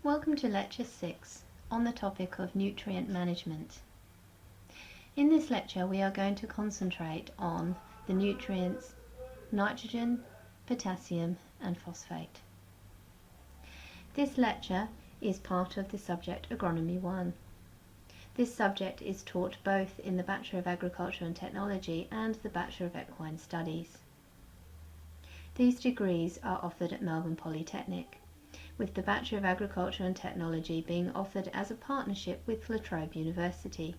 Welcome to Lecture 6 on the topic of nutrient management. In this lecture we are going to concentrate on the nutrients nitrogen, potassium and phosphate. This lecture is part of the subject Agronomy 1. This subject is taught both in the Bachelor of Agriculture and Technology and the Bachelor of Equine Studies. These degrees are offered at Melbourne Polytechnic, with the Bachelor of Agriculture and Technology being offered as a partnership with La Trobe University.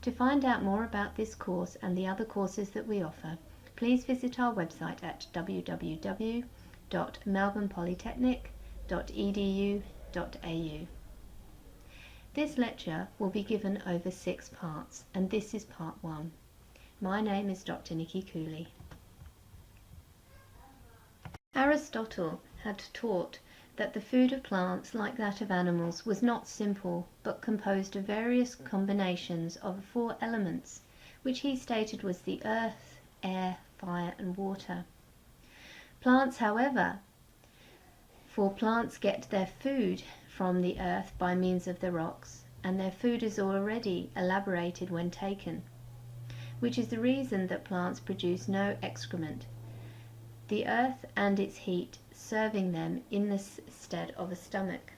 To find out more about this course and the other courses that we offer, please visit our website at www.melbournepolytechnic.edu.au. This lecture will be given over 6 parts, and this is part 1. My name is Dr. Nikki Cooley. Aristotle had taught that the food of plants, like that of animals, was not simple, but composed of various combinations of 4 elements, which he stated was the earth, air, fire and water. Plants, however, for plants get their food from the earth by means of the rocks, and their food is already elaborated when taken, which is the reason that plants produce no excrement, the earth and its heat serving them in the stead of a stomach.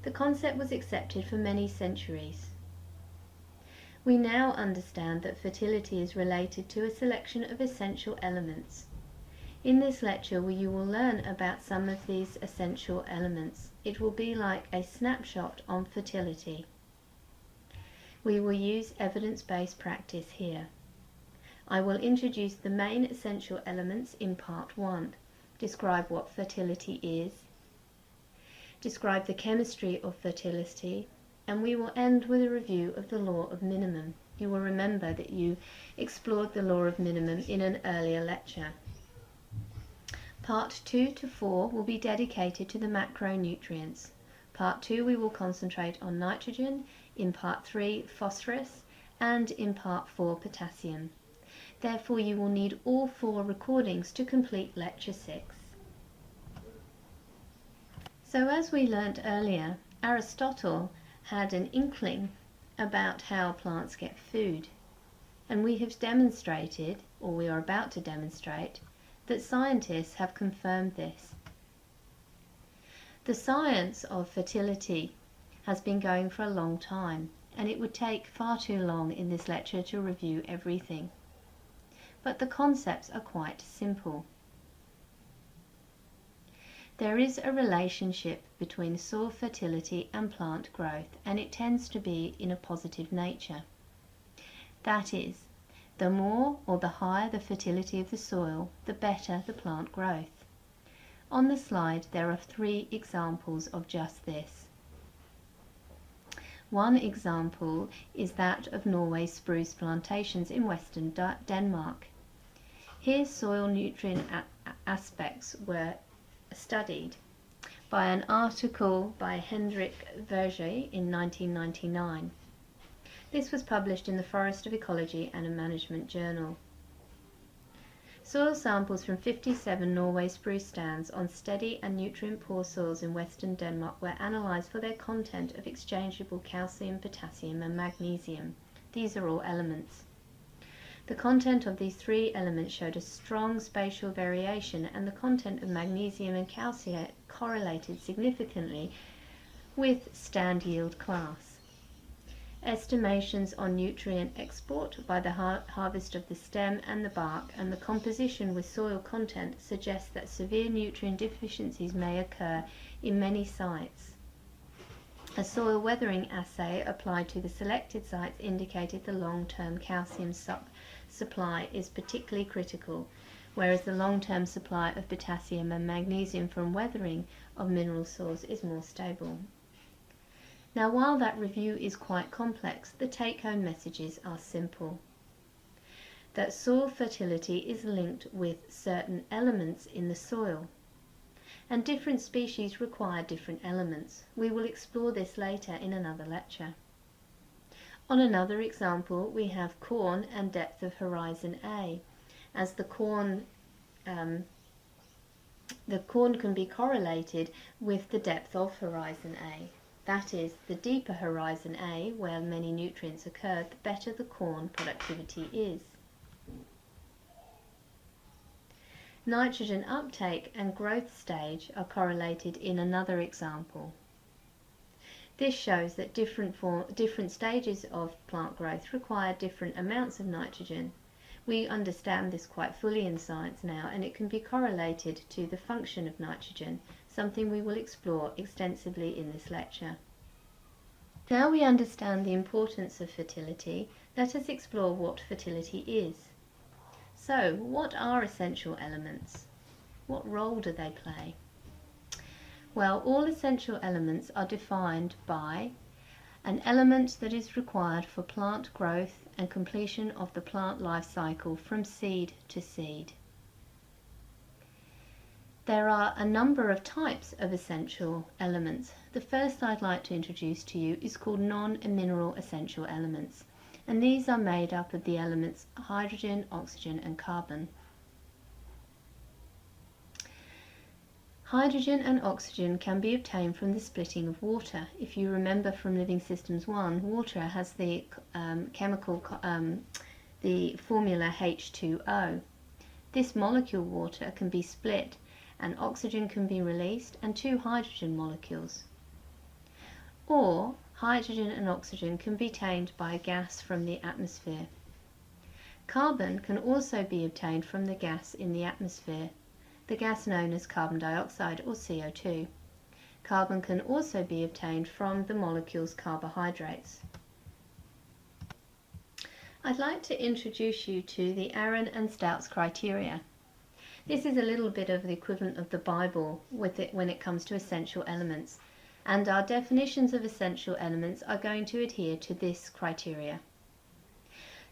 The concept was accepted for many centuries. We now understand that fertility is related to a selection of essential elements. In this lecture you will learn about some of these essential elements. It will be like a snapshot on fertility. We will use evidence-based practice here. I will introduce the main essential elements in part 1, describe what fertility is, describe the chemistry of fertility, and we will end with a review of the law of minimum. You will remember that you explored the law of minimum in an earlier lecture. Part 2 to 4 will be dedicated to the macronutrients. Part 2 we will concentrate on nitrogen, in part 3 phosphorus, and in part 4 potassium. Therefore you will need all 4 recordings to complete lecture 6. So as we learnt earlier, Aristotle had an inkling about how plants get food, and we have demonstrated, or we are about to demonstrate, that scientists have confirmed this. The science of fertility has been going for a long time, and it would take far too long in this lecture to review everything. But the concepts are quite simple. There is a relationship between soil fertility and plant growth, and it tends to be in a positive nature. That is, the more or the higher the fertility of the soil, the better the plant growth. On the slide there are 3 examples of just this. One example is that of Norway spruce plantations in western Denmark. Here soil nutrient aspects were studied by an article by Hendrik Verge in 1999. This was published in the Forest of Ecology and a Management Journal. Soil samples from 57 Norway spruce stands on steady and nutrient-poor soils in western Denmark were analysed for their content of exchangeable calcium, potassium and magnesium. These are all elements. The content of these 3 elements showed a strong spatial variation, and the content of magnesium and calcium correlated significantly with stand yield class. Estimations on nutrient export by the harvest of the stem and the bark and the composition with soil content suggest that severe nutrient deficiencies may occur in many sites. A soil weathering assay applied to the selected sites indicated the long-term calcium supply is particularly critical, whereas the long-term supply of potassium and magnesium from weathering of mineral soils is more stable. Now, while that review is quite complex, the take-home messages are simple. That soil fertility is linked with certain elements in the soil, and different species require different elements. We will explore this later in another lecture. On another example, we have corn and depth of horizon A. As the corn the corn can be correlated with the depth of horizon A. That is, the deeper horizon A, where many nutrients occur, the better the corn productivity is. Nitrogen uptake and growth stage are correlated in another example. This shows that different stages of plant growth require different amounts of nitrogen. We understand this quite fully in science now, and it can be correlated to the function of nitrogen, something we will explore extensively in this lecture. Now we understand the importance of fertility, let us explore what fertility is. So, what are essential elements? What role do they play? Well, all essential elements are defined by an element that is required for plant growth and completion of the plant life cycle from seed to seed. There are a number of types of essential elements. The first I'd like to introduce to you is called non-mineral essential elements, and these are made up of the elements hydrogen, oxygen and carbon. Hydrogen and oxygen can be obtained from the splitting of water. If you remember from Living Systems 1, water has the the formula H2O. This molecule water can be split and oxygen can be released and 2 hydrogen molecules. Or hydrogen and oxygen can be obtained by a gas from the atmosphere. Carbon can also be obtained from the gas in the atmosphere, the gas known as carbon dioxide or CO2. Carbon can also be obtained from the molecules carbohydrates. I'd like to introduce you to the Aaron and Stout's criteria. This is a little bit of the equivalent of the Bible with it when it comes to essential elements, and our definitions of essential elements are going to adhere to this criteria.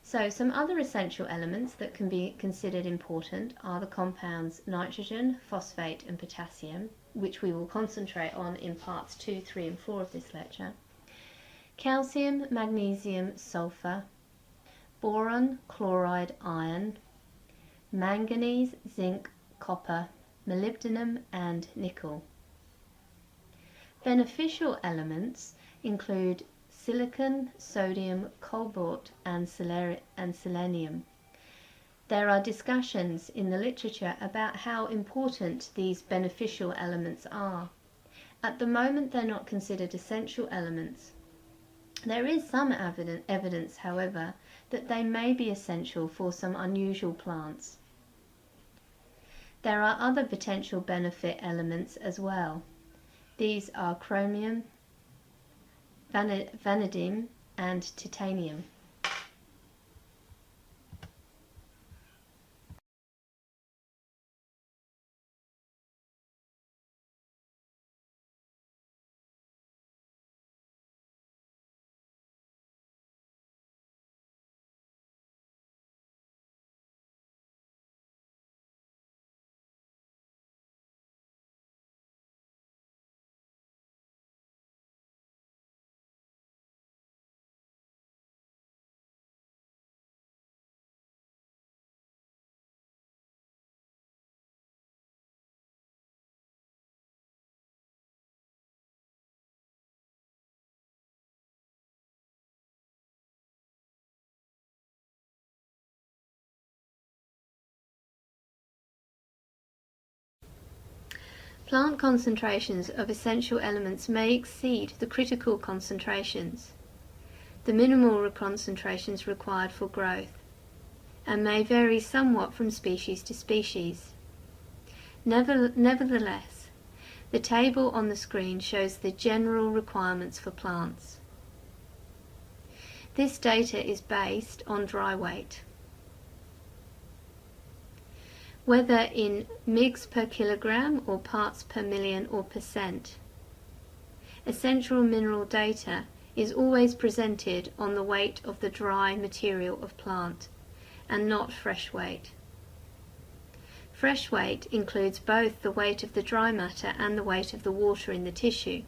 So some other essential elements that can be considered important are the compounds nitrogen, phosphate and potassium, which we will concentrate on in parts 2, 3 and 4 of this lecture. Calcium, magnesium, sulfur, boron, chloride, iron, manganese, zinc, copper, molybdenum and nickel. Beneficial elements include silicon, sodium, cobalt and selenium. There are discussions in the literature about how important these beneficial elements are. At the moment they're not considered essential elements. There is some evidence, however, that they may be essential for some unusual plants. There are other potential benefit elements as well. These are chromium, vanadium and titanium. Plant concentrations of essential elements may exceed the critical concentrations, the minimal concentrations required for growth, and may vary somewhat from species to species. Nevertheless, the table on the screen shows the general requirements for plants. This data is based on dry weight. Whether in mg per kilogram or parts per million or percent. Essential mineral data is always presented on the weight of the dry material of plant and not fresh weight. Fresh weight includes both the weight of the dry matter and the weight of the water in the tissue.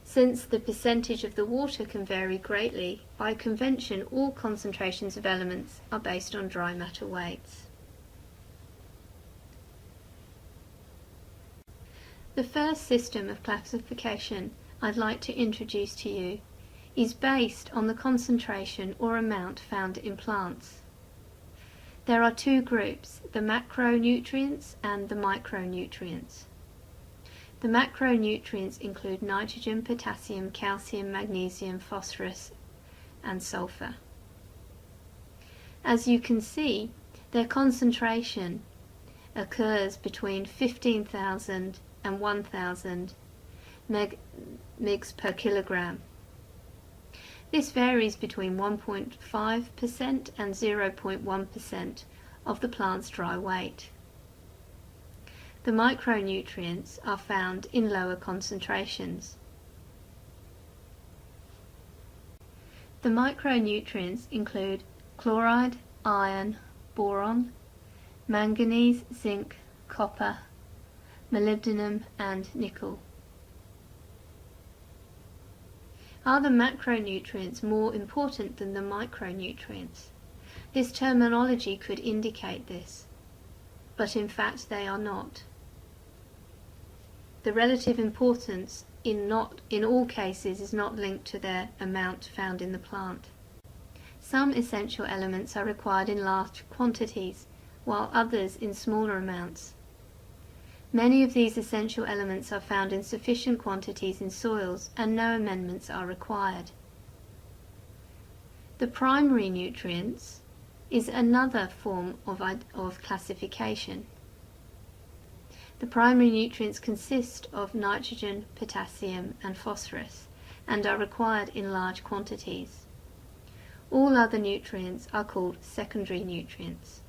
Since the percentage of the water can vary greatly, by convention all concentrations of elements are based on dry matter weights. The first system of classification I'd like to introduce to you is based on the concentration or amount found in plants. There are two groups, the macronutrients and the micronutrients. The macronutrients include nitrogen, potassium, calcium, magnesium, phosphorus, and sulfur. As you can see, their concentration occurs between 15,000 and 1,000 mg per kilogram. This varies between 1.5% and 0.1% of the plant's dry weight. The micronutrients are found in lower concentrations. The micronutrients include chloride, iron, boron, manganese, zinc, copper, molybdenum, and nickel. Are the macronutrients more important than the micronutrients? This terminology could indicate this, but in fact they are not. The relative importance in all cases is not linked to their amount found in the plant. Some essential elements are required in large quantities, while others in smaller amounts. Many of these essential elements are found in sufficient quantities in soils, and no amendments are required. The primary nutrients is another form of classification. The primary nutrients consist of nitrogen, potassium, and phosphorus, and are required in large quantities. All other nutrients are called secondary nutrients.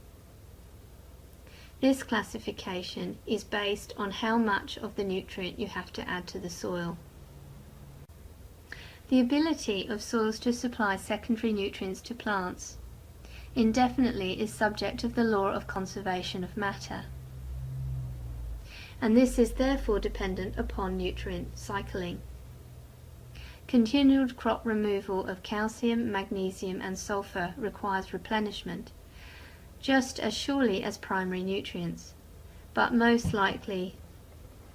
This classification is based on how much of the nutrient you have to add to the soil. The ability of soils to supply secondary nutrients to plants indefinitely is subject of the law of conservation of matter, and this is therefore dependent upon nutrient cycling. Continued crop removal of calcium, magnesium, and sulfur requires replenishment, just as surely as primary nutrients, but most likely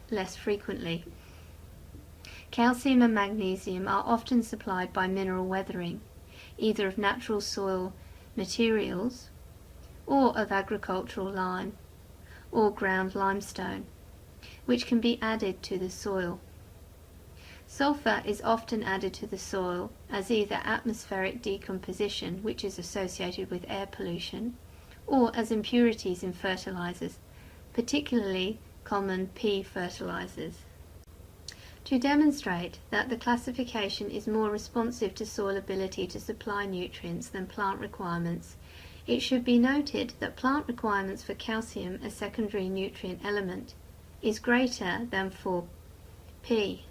less frequently. Calcium and magnesium are often supplied by mineral weathering, either of natural soil materials or of agricultural lime or ground limestone, which can be added to the soil. Sulfur is often added to the soil as either atmospheric decomposition, which is associated with air pollution, or as impurities in fertilizers, particularly common pea fertilizers. To demonstrate that the classification is more responsive to soil ability to supply nutrients than plant requirements, it should be noted that plant requirements for calcium, a secondary nutrient element, is greater than for P.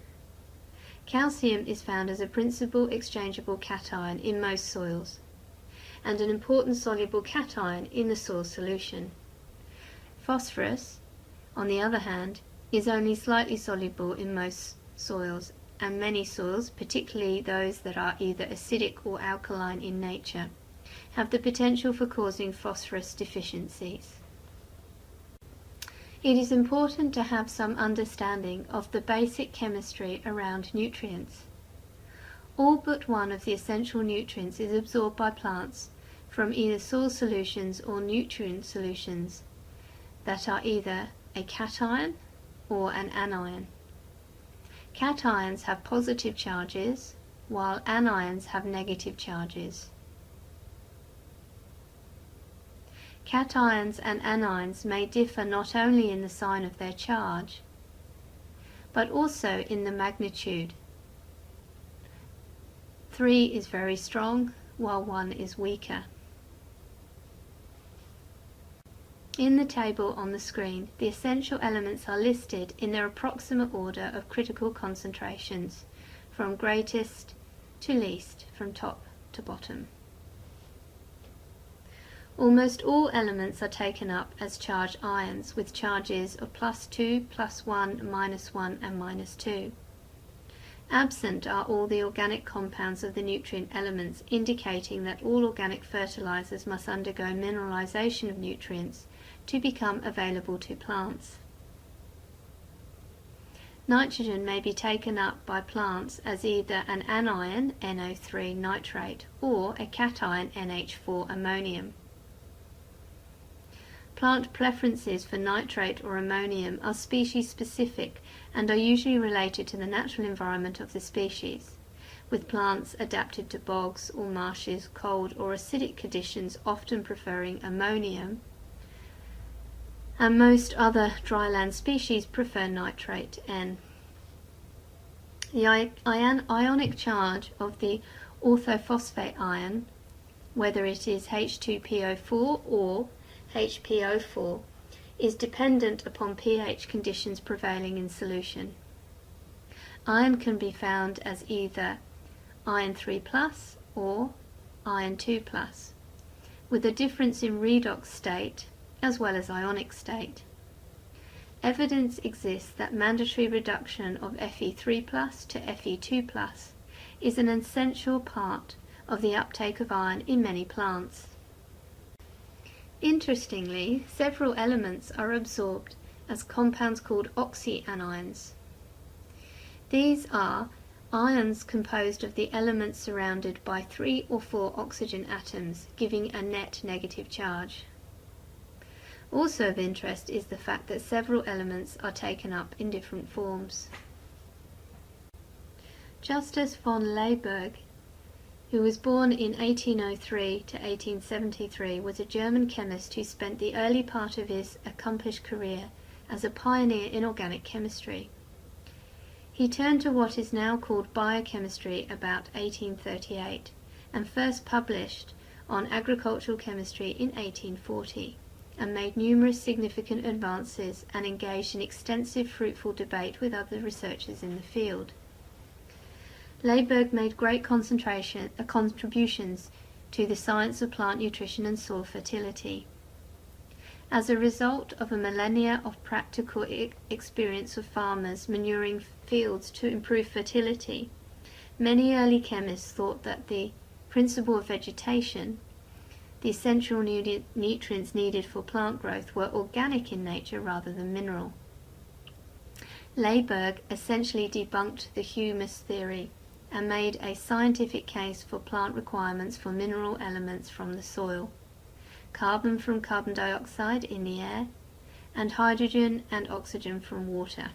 Calcium is found as a principal exchangeable cation in most soils, and an important soluble cation in the soil solution. Phosphorus, on the other hand, is only slightly soluble in most soils, and many soils, particularly those that are either acidic or alkaline in nature, have the potential for causing phosphorus deficiencies. It is important to have some understanding of the basic chemistry around nutrients. All but one of the essential nutrients is absorbed by plants from either soil solutions or nutrient solutions that are either a cation or an anion. Cations have positive charges, while anions have negative charges. Cations and anions may differ not only in the sign of their charge, but also in the magnitude. 3 is very strong, while 1 is weaker. In the table on the screen, the essential elements are listed in their approximate order of critical concentrations, from greatest to least, from top to bottom. Almost all elements are taken up as charged ions with charges of +2, +1, -1 and -2. Absent are all the organic compounds of the nutrient elements, indicating that all organic fertilizers must undergo mineralization of nutrients to become available to plants. Nitrogen may be taken up by plants as either an anion, NO3 nitrate, or a cation, NH4 ammonium. Plant preferences for nitrate or ammonium are species specific and are usually related to the natural environment of the species, with plants adapted to bogs or marshes, cold or acidic conditions often preferring ammonium, and most other dryland species prefer nitrate N. The ionic charge of the orthophosphate ion, whether it is H2PO4 or HPO4, is dependent upon pH conditions prevailing in solution. Iron can be found as either iron 3+ or iron 2+, with a difference in redox state as well as ionic state. Evidence exists that mandatory reduction of Fe3+ to Fe2+ is an essential part of the uptake of iron in many plants. Interestingly, several elements are absorbed as compounds called oxyanions. These are ions composed of the elements surrounded by 3 or 4 oxygen atoms, giving a net negative charge. Also of interest is the fact that several elements are taken up in different forms. Justus von Liebig, who was born in 1803 to 1873, was a German chemist who spent the early part of his accomplished career as a pioneer in organic chemistry. He turned to what is now called biochemistry about 1838 and first published on agricultural chemistry in 1840, and made numerous significant advances and engaged in extensive fruitful debate with other researchers in the field. Liebig made great contributions to the science of plant nutrition and soil fertility. As a result of a millennia of practical experience of farmers manuring fields to improve fertility, many early chemists thought that the principle of vegetation, the essential nutrients needed for plant growth, were organic in nature rather than mineral. Liebig essentially debunked the humus theory and made a scientific case for plant requirements for mineral elements from the soil, carbon from carbon dioxide in the air, and hydrogen and oxygen from water.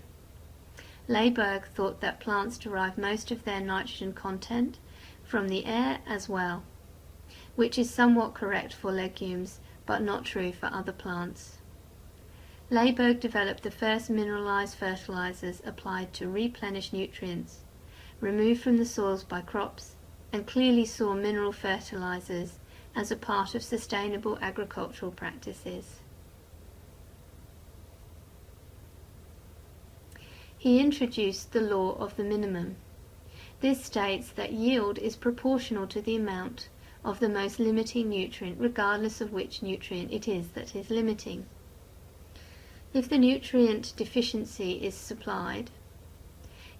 Liebig thought that plants derive most of their nitrogen content from the air as well, which is somewhat correct for legumes but not true for other plants. Liebig developed the first mineralized fertilizers applied to replenish nutrients removed from the soils by crops, and clearly saw mineral fertilizers as a part of sustainable agricultural practices. He introduced the law of the minimum. This states that yield is proportional to the amount of the most limiting nutrient, regardless of which nutrient it is that is limiting. If the nutrient deficiency is supplied,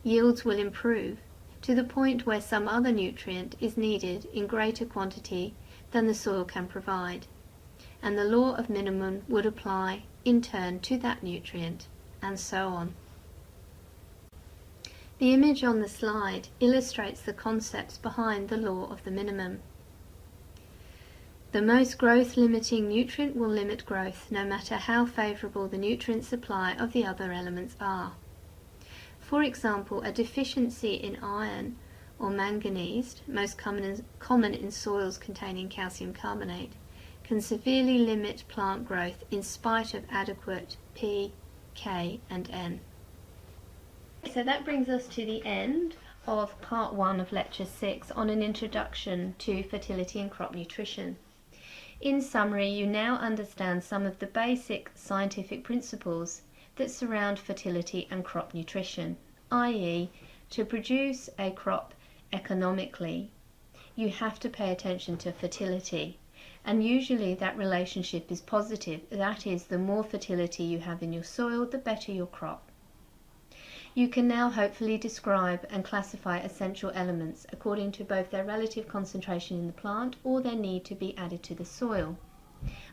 yields will improve to the point where some other nutrient is needed in greater quantity than the soil can provide, and the law of minimum would apply in turn to that nutrient, and so on. The image on the slide illustrates the concepts behind the law of the minimum. The most growth-limiting nutrient will limit growth, no matter how favourable the nutrient supply of the other elements are. For example, a deficiency in iron or manganese, most common in soils containing calcium carbonate, can severely limit plant growth in spite of adequate P, K and N. So that brings us to the end of part 1 of lecture 6 on an introduction to fertility and crop nutrition. In summary, you now understand some of the basic scientific principles that surround fertility and crop nutrition, i.e., to produce a crop economically, you have to pay attention to fertility, and usually that relationship is positive. That is, the more fertility you have in your soil, the better your crop. You can now hopefully describe and classify essential elements according to both their relative concentration in the plant or their need to be added to the soil.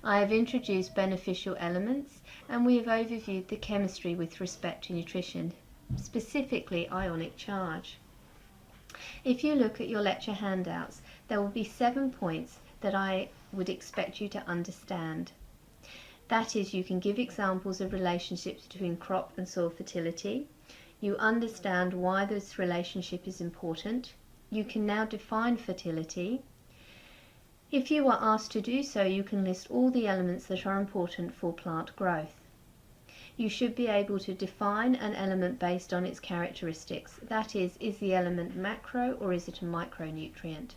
I have introduced beneficial elements, and we have overviewed the chemistry with respect to nutrition. specifically ionic charge. If you look at your lecture handouts, there will be 7 points that I would expect you to understand. That is, you can give examples of relationships between crop and soil fertility. You understand why this relationship is important. You can now define fertility. If you are asked to do so, you can list all the elements that are important for plant growth. You should be able to define an element based on its characteristics. That is the element macro or is it a micronutrient?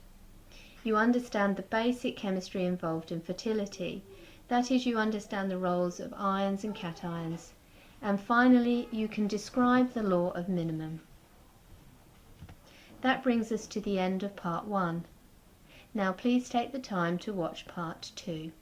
You understand the basic chemistry involved in fertility. That is, you understand the roles of ions and cations. And finally, you can describe the law of minimum. That brings us to the end of part 1. Now please take the time to watch part 2.